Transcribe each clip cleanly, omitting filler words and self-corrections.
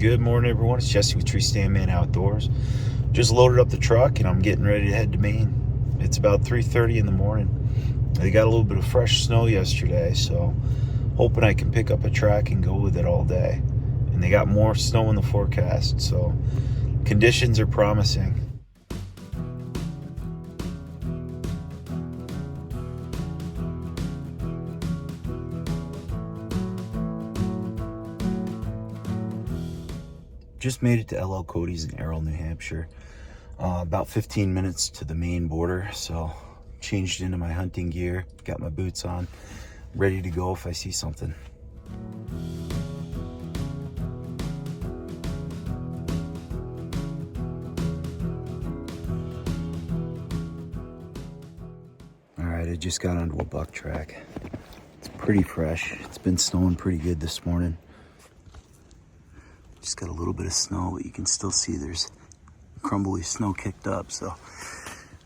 Good morning, everyone. It's Jesse with Tree Stand Man Outdoors. Just loaded up the truck and I'm getting ready to head to Maine. It's about 3:30 in the morning. They got a little bit of fresh snow yesterday, so hoping I can pick up a track and go with it all day. And they got more snow in the forecast, so conditions are promising. Just made it to LL Cody's in Errol, New Hampshire. About 15 minutes to the Maine border, so changed into my hunting gear, got my boots on, ready to go if I see something. All right, I just got onto a buck track. It's pretty fresh. It's been snowing pretty good this morning. Just got a little bit of snow, but you can still see there's crumbly snow kicked up, so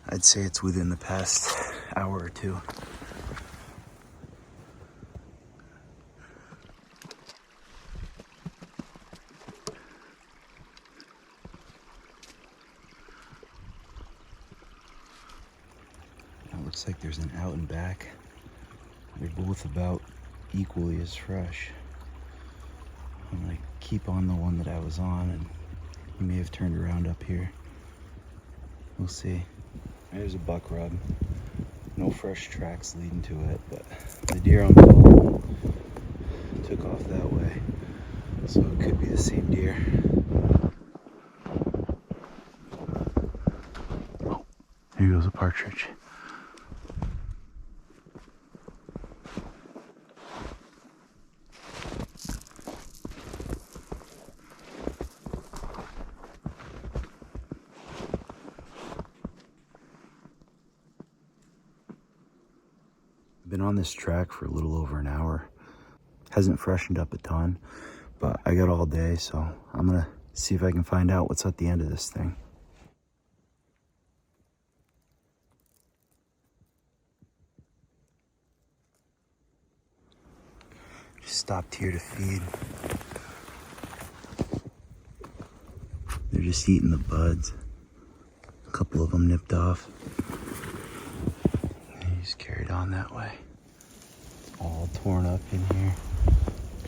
I'd say it's within the past hour or two. It looks like there's an out and back. They're both about equally as fresh. I'm gonna keep on the one that I was on, and he may have turned around up here. We'll see. There's a buck rub. No fresh tracks leading to it, but the deer on the wall took off that way, so it could be the same deer. Oh, here goes a partridge. Been on this track for a little over an hour. Hasn't freshened up a ton, but I got all day, so I'm gonna see if I can find out what's at the end of this thing. Just stopped here to feed. They're just eating the buds. A couple of them nipped off. Just carried on that way. All torn up in here.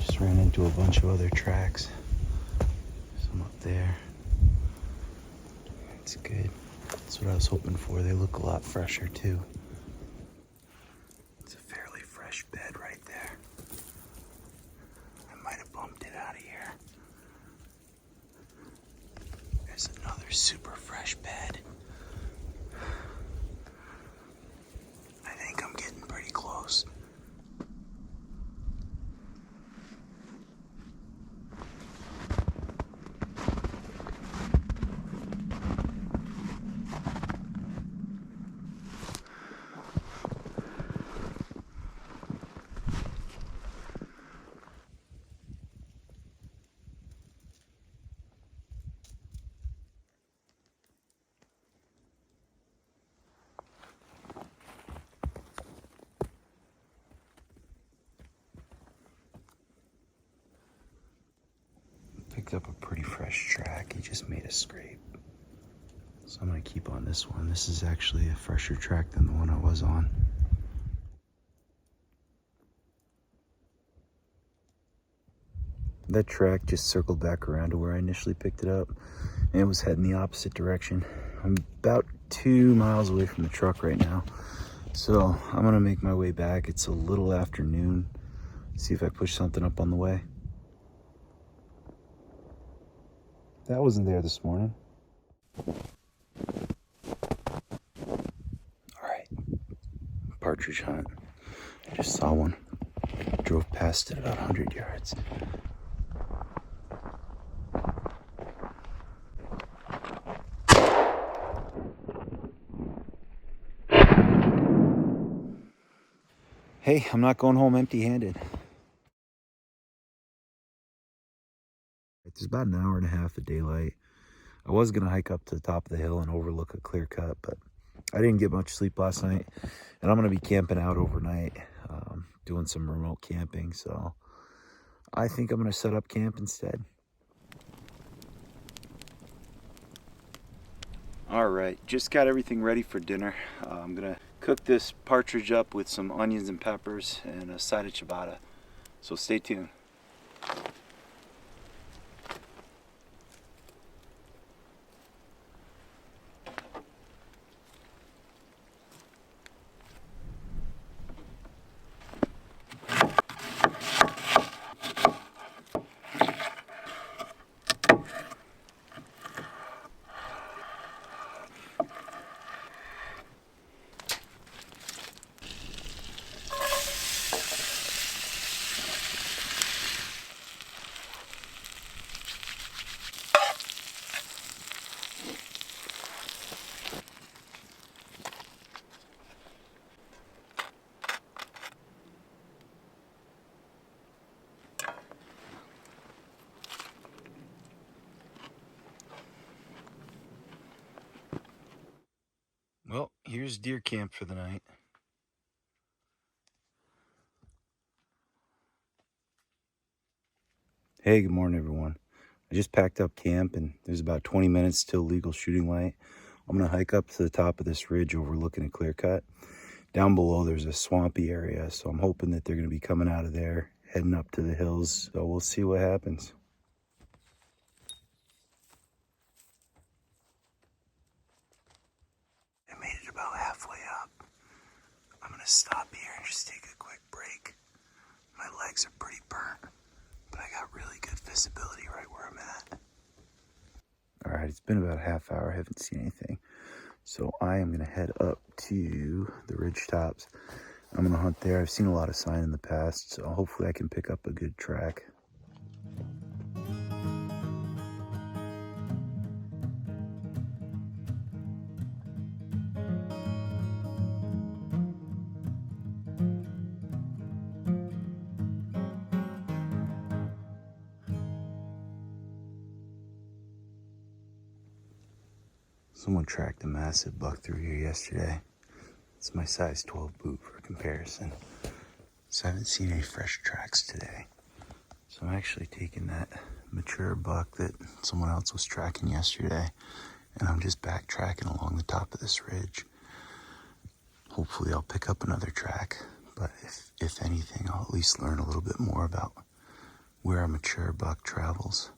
Just ran into a bunch of other tracks. Some up there. That's good. That's what I was hoping for. They look a lot fresher too. It's a fairly fresh bed right there. I might have bumped it out of here. There's another super fresh bed. Pretty close. Picked up a pretty fresh track. He just made a scrape. So I'm gonna keep on this one. This is actually a fresher track than the one I was on. That track just circled back around to where I initially picked it up, and it was heading the opposite direction. I'm about 2 miles away from the truck right now, so I'm gonna make my way back. It's a little after noon. See if I push something up on the way. That wasn't there this morning. All right, partridge hunt. I just saw one. Drove past it about 100 yards. Hey, I'm not going home empty-handed. It's about an hour and a half of daylight. I was gonna hike up to the top of the hill and overlook a clear cut, but I didn't get much sleep last night, and I'm gonna be camping out overnight, doing some remote camping. So I think I'm gonna set up camp instead. All right, just got everything ready for dinner. I'm gonna cook this partridge up with some onions and peppers and a side of ciabatta. So stay tuned. Well, here's deer camp for the night. Hey, good morning, everyone. I just packed up camp and there's about 20 minutes till legal shooting light. I'm gonna hike up to the top of this ridge overlooking a clear cut. Down below there's a swampy area, so I'm hoping that they're gonna be coming out of there, heading up to the hills. So we'll see what happens. I made it about halfway up. I'm gonna stop here and just take a quick break. My legs are pretty burnt, but I got really good visibility right where I'm at. All right, it's been about a half hour. I haven't seen anything. So I am gonna head up to the ridge tops. I'm gonna hunt there. I've seen a lot of sign in the past, so hopefully I can pick up a good track. Someone tracked a massive buck through here yesterday. It's my size 12 boot for comparison. So I haven't seen any fresh tracks today. So I'm actually taking that mature buck that someone else was tracking yesterday, and I'm just backtracking along the top of this ridge. Hopefully I'll pick up another track, but if anything, I'll at least learn a little bit more about where a mature buck travels.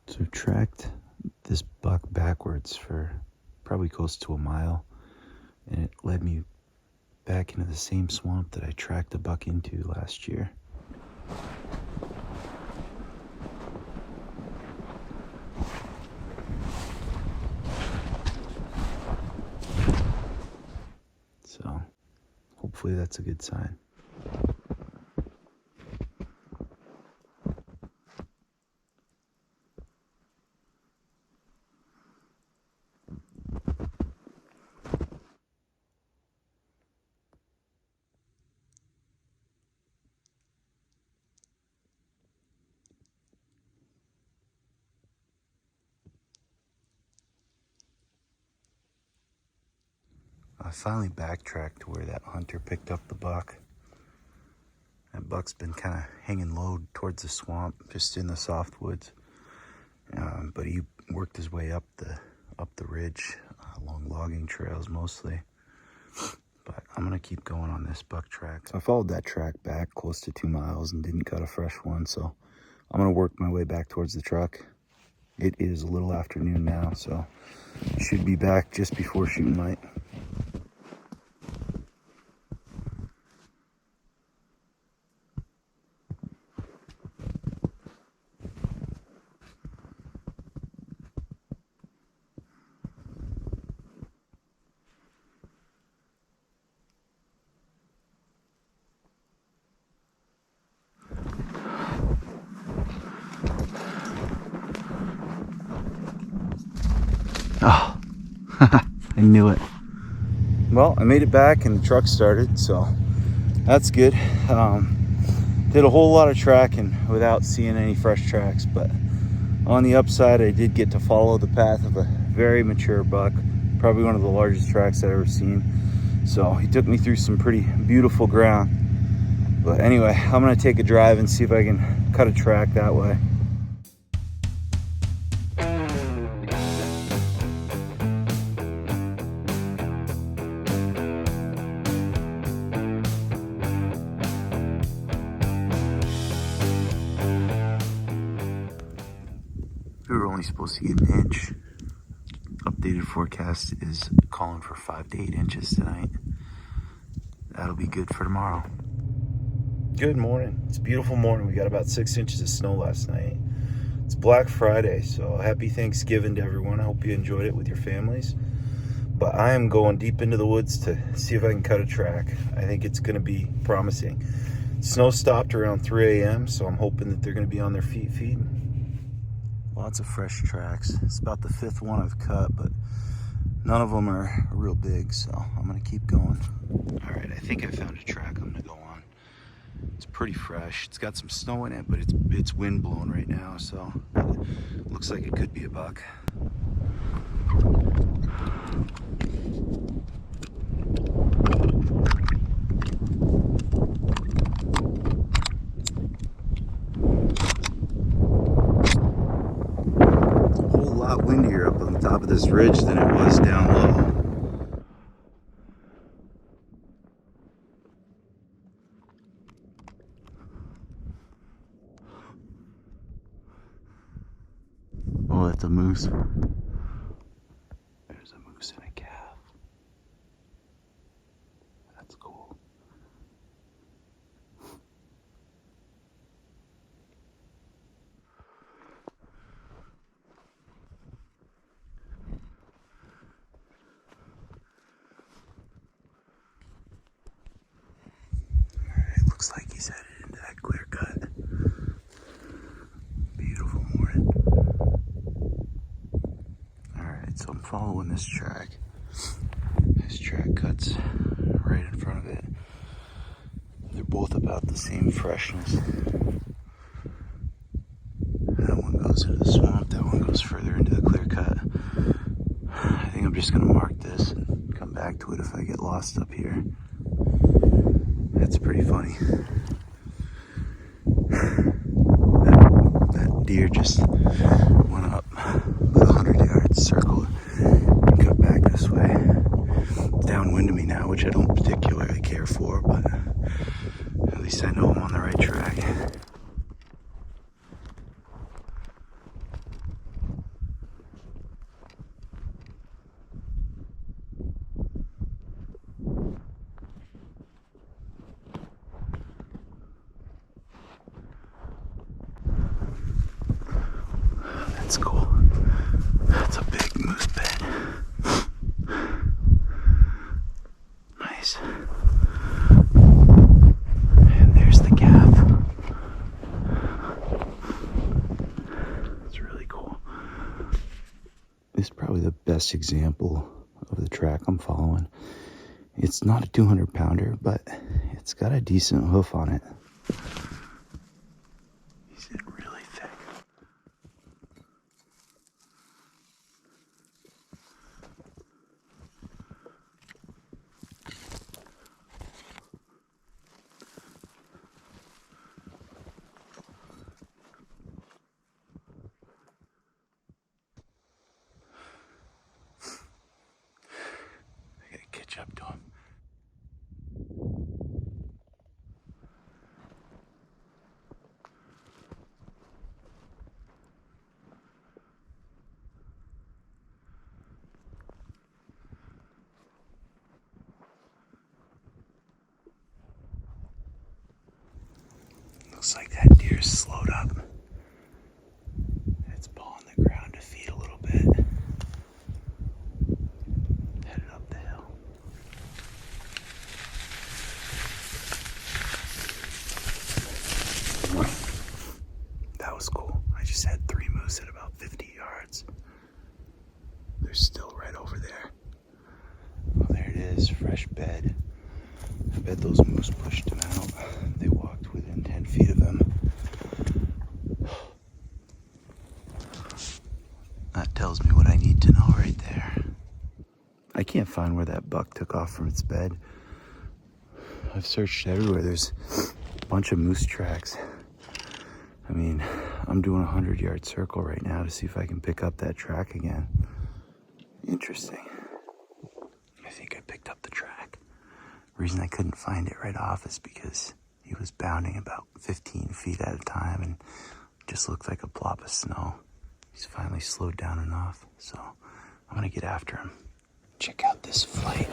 So I've tracked this buck backwards for probably close to a mile, and it led me back into the same swamp that I tracked the buck into last year. So hopefully that's a good sign. I finally backtracked to where that hunter picked up the buck. That buck's been kind of hanging low towards the swamp, just in the softwoods. But he worked his way up the ridge along logging trails mostly. But I'm gonna keep going on this buck track. So I followed that track back close to 2 miles and didn't cut a fresh one. So I'm gonna work my way back towards the truck. It is a little afternoon now, so should be back just before shooting light. Oh, I knew it. Well, I made it back and the truck started, so that's good. Did a whole lot of tracking without seeing any fresh tracks, but on the upside, I did get to follow the path of a very mature buck, probably one of the largest tracks I've ever seen. So he took me through some pretty beautiful ground. But anyway, I'm gonna take a drive and see if I can cut a track that way. We were only supposed to get an inch. Updated forecast is calling for 5 to 8 inches tonight. That'll be good for tomorrow. Good morning. It's a beautiful morning. We got about 6 inches of snow last night. It's Black Friday, so happy Thanksgiving to everyone. I hope you enjoyed it with your families. But I am going deep into the woods to see if I can cut a track. I think it's going to be promising. Snow stopped around 3 a.m., so I'm hoping that they're going to be on their feet feeding. Lots of fresh tracks. It's about the 5th one I've cut, but none of them are real big, so I'm gonna keep going. All right, I think I found a track I'm gonna go on. It's pretty fresh. It's got some snow in it, but it's wind blown right now, so it looks like it could be a buck. Windier up on the top of this ridge than it was down low. Oh, that's a moose. There's a moose and a calf. That's cool. Looks like he's headed into that clear cut. Beautiful morning. Alright, so I'm following this track. This track cuts right in front of it. They're both about the same freshness. That one goes into the swamp, that one goes further into the clear cut. I think I'm just gonna mark this and come back to it if I get lost up here. That's pretty funny. That deer just went up about 100 yards, circled, and cut back this way. It's downwind of me now, which I don't particularly care for, but at least I know I'm on the right track. That's cool. That's a big moose bed. Nice. And there's the calf. It's really cool. This is probably the best example of the track I'm following. It's not a 200 pounder, but it's got a decent hoof on it. He's really thick. Catch up to him. Looks like that deer's slowed up. It's pawing the ground to feed a little bit. Headed up the hill. That was cool. I just had 3 moose at about 50 yards. They're They're still right over there. Oh, there it is, fresh bed. I bet those moose pushed him out. They walked within 10 feet of him. That tells me what I need to know right there. I can't find where that buck took off from its bed. I've searched everywhere. There's a bunch of moose tracks. I mean, I'm doing a 100-yard circle right now to see if I can pick up that track again. Interesting. I think I picked up the track. The reason I couldn't find it right off is because he was bounding about 15 feet at a time and just looked like a plop of snow. He's finally slowed down enough, so I'm gonna get after him. Check out this flight.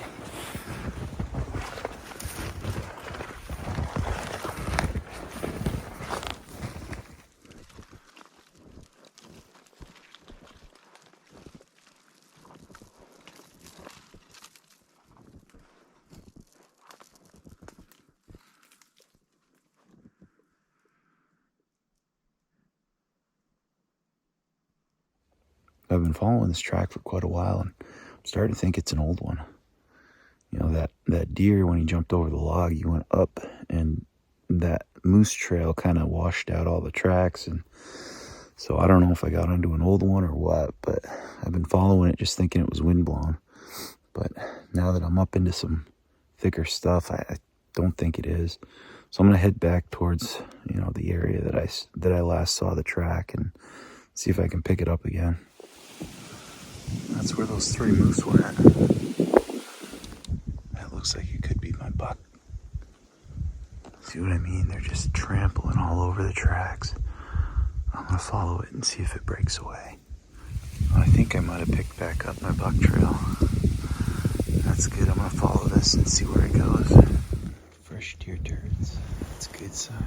I've been following this track for quite a while, and I'm starting to think it's an old one. You know, that deer, when he jumped over the log, he went up, and that moose trail kind of washed out all the tracks. And so I don't know if I got onto an old one or what, but I've been following it just thinking it was windblown. But now that I'm up into some thicker stuff, I don't think it is. So I'm going to head back towards, you know, the area that I last saw the track and see if I can pick it up again. That's where those 3 moose were at. That looks like it could be my buck. See what I mean? They're just trampling all over the tracks. I'm gonna follow it and see if it breaks away. I think I might have picked back up my buck trail. That's good. I'm gonna follow this and see where it goes. Fresh deer turds. That's a good sign.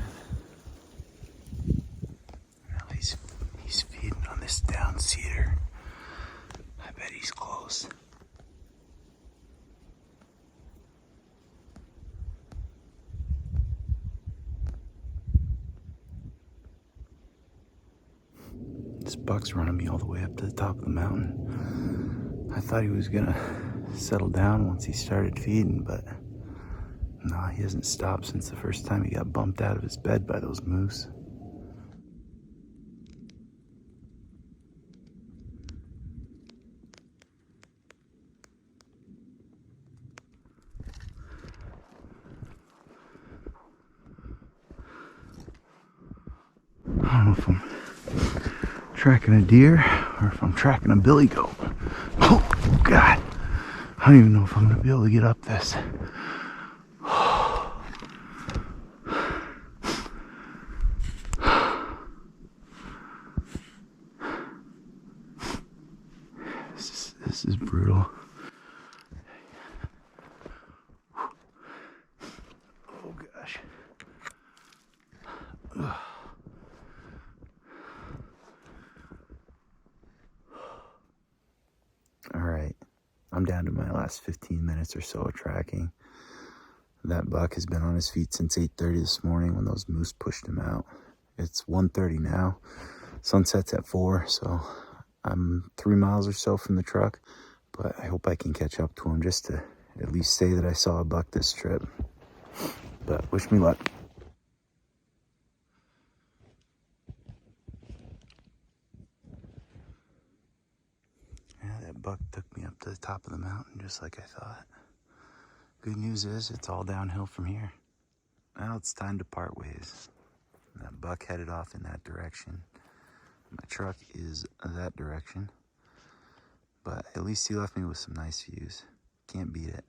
Well, he's feeding on this down cedar. I bet he's close. This buck's running me all the way up to the top of the mountain. I thought he was gonna settle down once he started feeding, but no, he hasn't stopped since the first time he got bumped out of his bed by those moose. I don't know if I'm tracking a deer or if I'm tracking a billy goat. Oh, God. I don't even know if I'm going to be able to get up this. This is brutal. Oh, gosh. Ugh. All right, I'm down to my last 15 minutes or so of tracking. That buck has been on his feet since 8:30 this morning when those moose pushed him out. It's 1:30 now. Sunset's at 4, so I'm 3 miles or so from the truck, but I hope I can catch up to him just to at least say that I saw a buck this trip. But wish me luck. That buck took me up to the top of the mountain just like I thought. Good news is it's all downhill from here. Now it's time to part ways. That buck headed off in that direction. My truck is that direction. But at least he left me with some nice views. Can't beat it.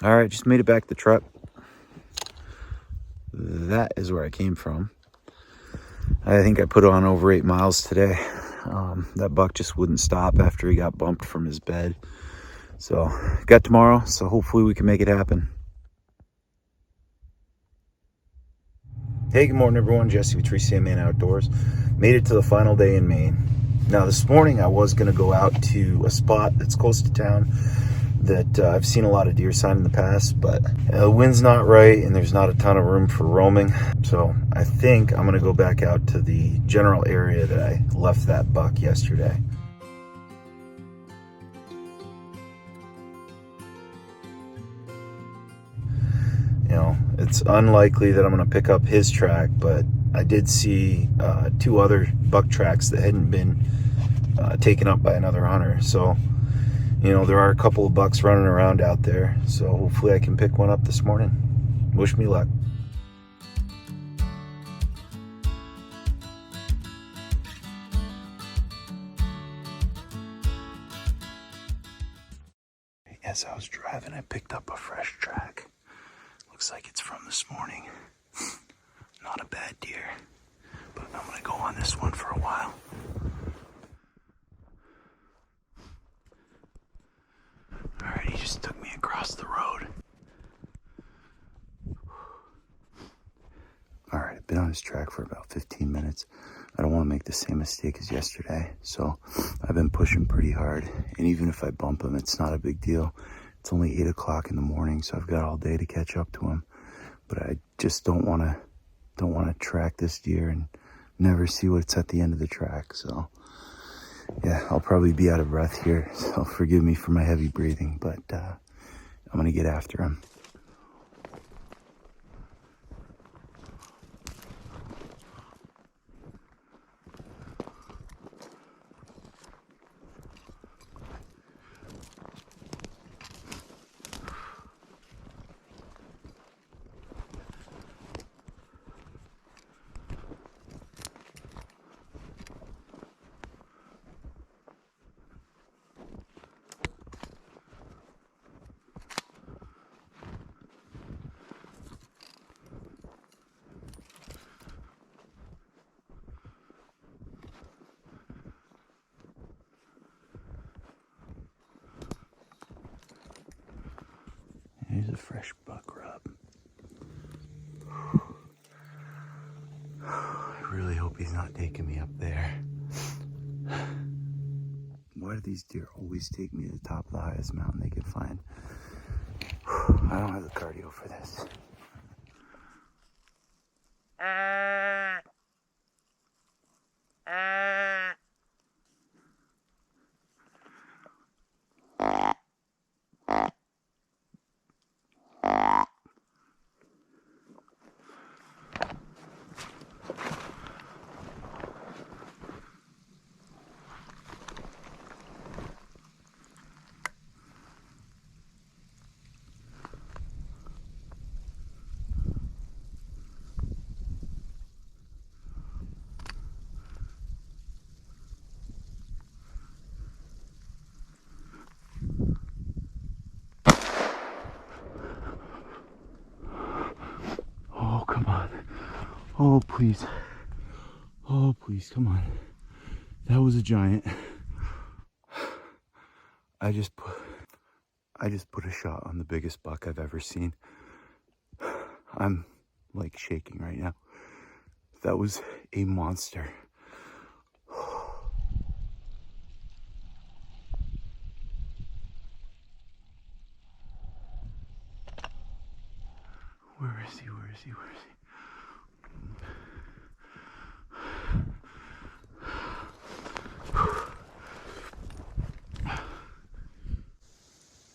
All right, just made it back to the truck. That is where I came from. I think I put on over 8 miles today. That buck just wouldn't stop after he got bumped from his bed. So got tomorrow, so hopefully we can make it happen. Hey, good morning everyone. Jesse with Maine Outdoors. Made it to the final day in Maine. Now this morning I was going to go out to a spot that's close to town that I've seen a lot of deer sign in the past, but the wind's not right and there's not a ton of room for roaming. So I think I'm going to go back out to the general area that I left that buck yesterday. You know, it's unlikely that I'm going to pick up his track, but I did see 2 other buck tracks that hadn't been taken up by another hunter. So, you know, there are a couple of bucks running around out there. So hopefully I can pick one up this morning. Wish me luck. As I was driving, I picked up a fresh track. Looks like it's from this morning. Not a bad deer, but I'm gonna go on this one for a while. Alright, he just took me across the road. Alright, I've been on his track for about 15 minutes. I don't want to make the same mistake as yesterday, so I've been pushing pretty hard. And even if I bump him, it's not a big deal. It's only 8 o'clock in the morning, so I've got all day to catch up to him. But I just don't want to track this deer and never see what's at the end of the track. So yeah, I'll probably be out of breath here, so forgive me for my heavy breathing, but I'm gonna get after him. Here's a fresh buck rub. I really hope he's not taking me up there. Why do these deer always take me to the top of the highest mountain they can find? I don't have the cardio for this. Oh, come on. Oh, please. Oh, please, come on. That was a giant. I just put a shot on the biggest buck I've ever seen. I'm like shaking right now. That was a monster. Where is he? Where is he? Where is he?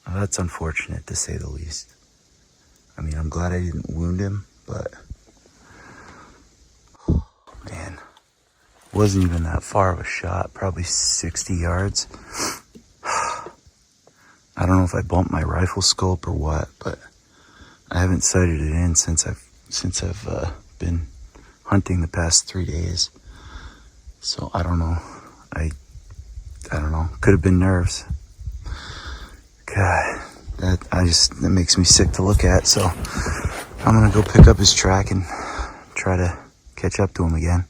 That's unfortunate, to say the least. I mean, I'm glad I didn't wound him, but man, it wasn't even that far of a shot, probably 60 yards. I don't know if I bumped my rifle scope or what, but I haven't sighted it in since I've been hunting the past 3 days. So I don't know. I don't know. Could have been nerves. God, that makes me sick to look at. So I'm gonna go pick up his track and try to catch up to him again.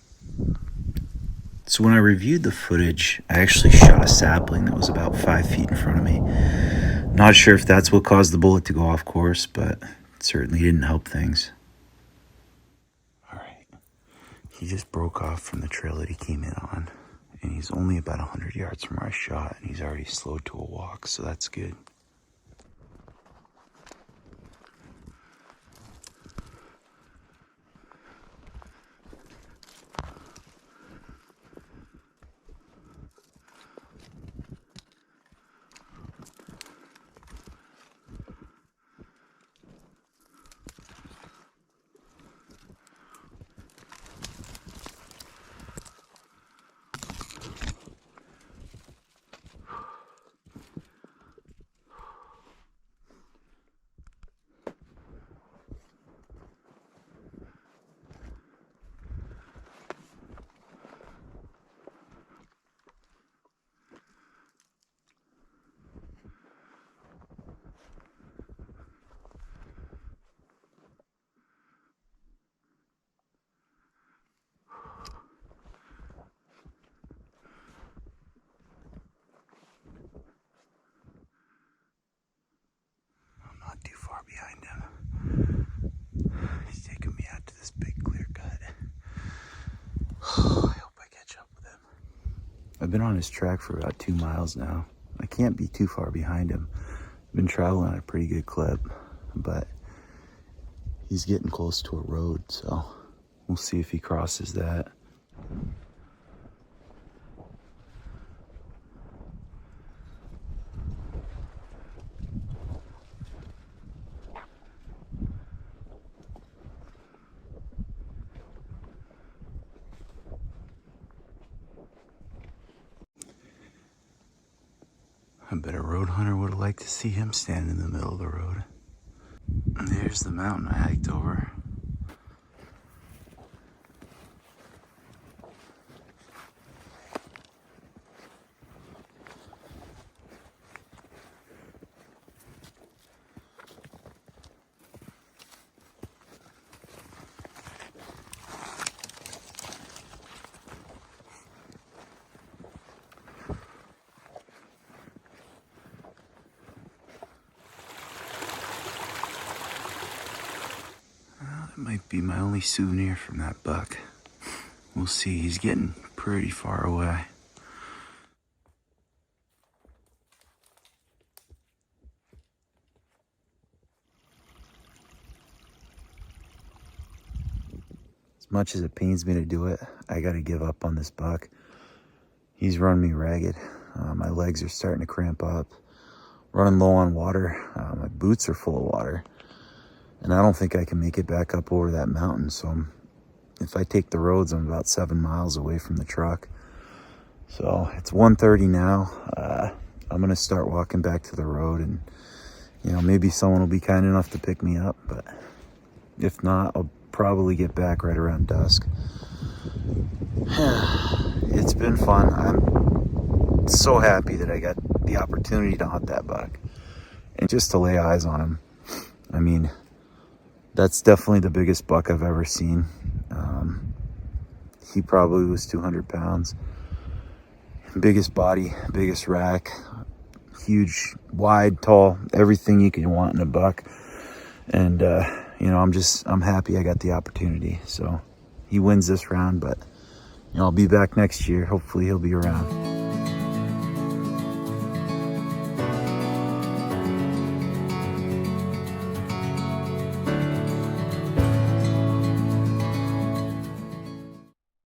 So when I reviewed the footage, I actually shot a sapling that was about 5 feet in front of me. Not sure if that's what caused the bullet to go off course, but it certainly didn't help things. All right, he just broke off from the trail that he came in on, and he's only about 100 yards from where I shot, and he's already slowed to a walk, so that's good. Not too far behind him. He's taking me out to this big clear cut. I hope I catch up with him. I've been on his track for about 2 miles now. I can't be too far behind him. I've been traveling at a pretty good clip, but he's getting close to a road, so we'll see if he crosses that. I bet a road hunter would have liked to see him stand in the middle of the road. And there's the mountain I hiked over. That might be my only souvenir from that buck. We'll see. He's getting pretty far away. As much as it pains me to do it, I gotta give up on this buck. He's run me ragged. My legs are starting to cramp up. Running low on water. My boots are full of water. And I don't think I can make it back up over that mountain. So if I take the roads, I'm about 7 miles away from the truck. So it's 1:30 now. I'm gonna start walking back to the road, and maybe someone will be kind enough to pick me up, but if not, I'll probably get back right around dusk. It's been fun. I'm so happy that I got the opportunity to hunt that buck and just to lay eyes on him. I mean, that's definitely the biggest buck I've ever seen. He probably was 200 pounds. Biggest body, biggest rack, huge, wide, tall, everything you can want in a buck. And, I'm happy I got the opportunity. So he wins this round, but I'll be back next year. Hopefully he'll be around.